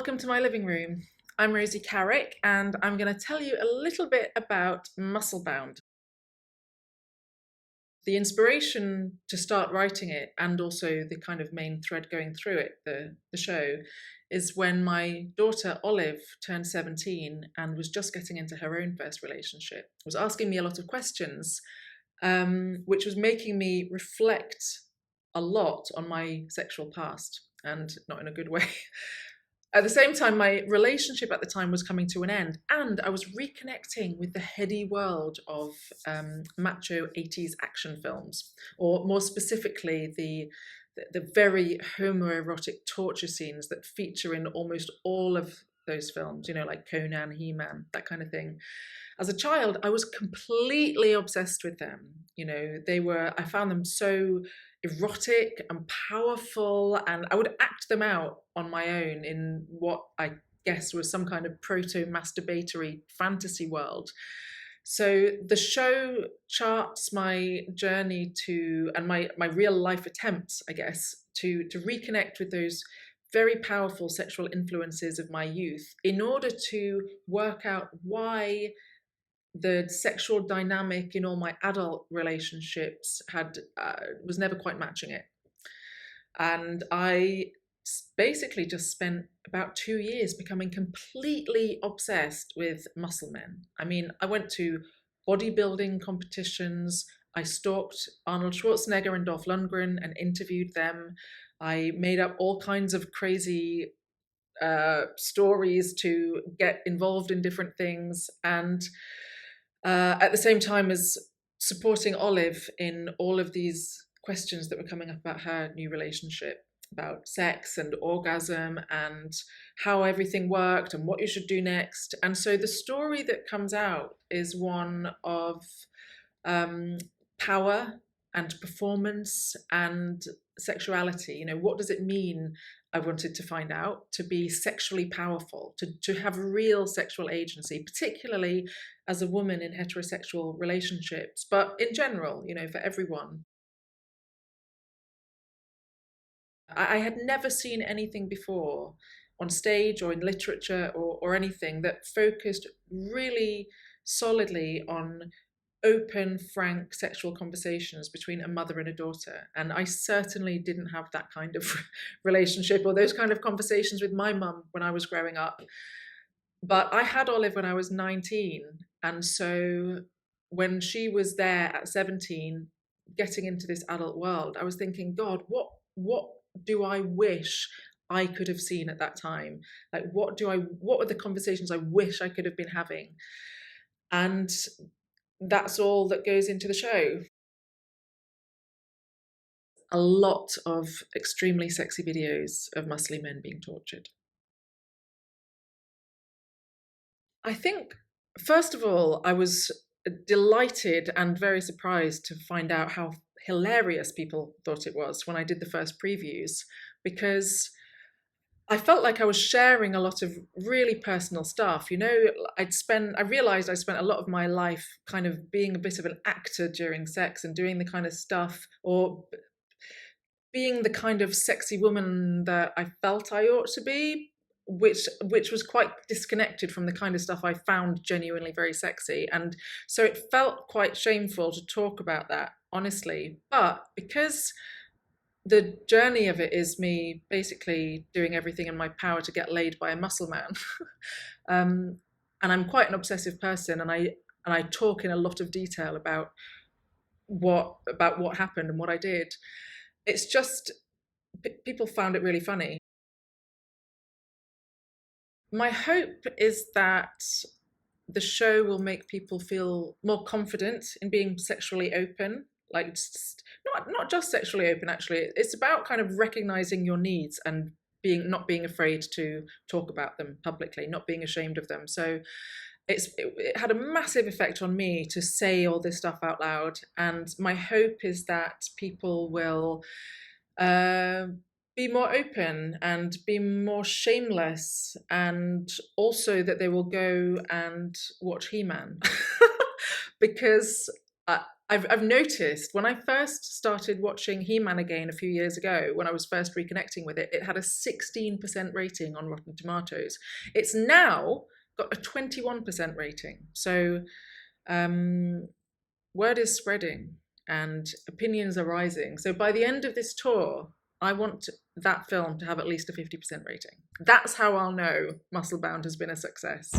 welcome to my living room. I'm Rosy Carrick and I'm going to tell you a little bit about Musclebound. The inspiration to start writing it, and also the kind of main thread going through it, the show, is when my daughter Olive turned 17 and was just getting into her own first relationship, was asking me a lot of questions, which was making me reflect a lot on my sexual past, and not in a good way. At the same time, my relationship at the time was coming to an end, and I was reconnecting with the heady world of macho 80s action films, or more specifically, the very homoerotic torture scenes that feature in almost all of those films, like Conan, He-Man, that kind of thing. As a child, I was completely obsessed with them. I found them so erotic and powerful, and I would act them out on my own in what I guess was some kind of proto-masturbatory fantasy world. So the show charts my journey and my real life attempts, I guess, to reconnect with those very powerful sexual influences of my youth in order to work out why the sexual dynamic in all my adult relationships was never quite matching it. And I basically just spent about 2 years becoming completely obsessed with muscle men. I mean, I went to bodybuilding competitions. I stalked Arnold Schwarzenegger and Dolph Lundgren and interviewed them. I made up all kinds of crazy stories to get involved in different things. And at the same time as supporting Olive in all of these questions that were coming up about her new relationship, about sex and orgasm and how everything worked and what you should do next. And so the story that comes out is one of power and performance and sexuality. What does it mean? I wanted to find out, to be sexually powerful, to have real sexual agency, particularly as a woman in heterosexual relationships, but in general, for everyone. I had never seen anything before on stage or in literature or anything that focused really solidly on open, frank sexual conversations between a mother and a daughter. And I certainly didn't have that kind of relationship or those kind of conversations with my mum when I was growing up. But I had Olive when I was 19. And so when she was there at 17, getting into this adult world, I was thinking, God, what do I wish I could have seen at that time? Like, what were the conversations I wish I could have been having? And that's all that goes into the show. A lot of extremely sexy videos of muscly men being tortured. I think, first of all, I was delighted and very surprised to find out how hilarious people thought it was when I did the first previews, because I felt like I was sharing a lot of really personal stuff. I realized I spent a lot of my life kind of being a bit of an actor during sex and doing the kind of stuff, or being the kind of sexy woman that I felt I ought to be, which was quite disconnected from the kind of stuff I found genuinely very sexy. And so it felt quite shameful to talk about that, honestly. But because the journey of it is me basically doing everything in my power to get laid by a muscle man, and I'm quite an obsessive person, and I talk in a lot of detail about what happened and what I did. It's just people found it really funny. My hope is that the show will make people feel more confident in being sexually open, like not just sexually open. Actually, it's about kind of recognizing your needs and not being afraid to talk about them publicly, not being ashamed of them. So it had a massive effect on me to say all this stuff out loud, and my hope is that people will be more open and be more shameless, and also that they will go and watch He-Man because I've noticed when I first started watching He-Man again a few years ago, when I was first reconnecting with it, it had a 16% rating on Rotten Tomatoes. It's now got a 21% rating. So word is spreading and opinions are rising. So by the end of this tour, I want that film to have at least a 50% rating. That's how I'll know Musclebound has been a success.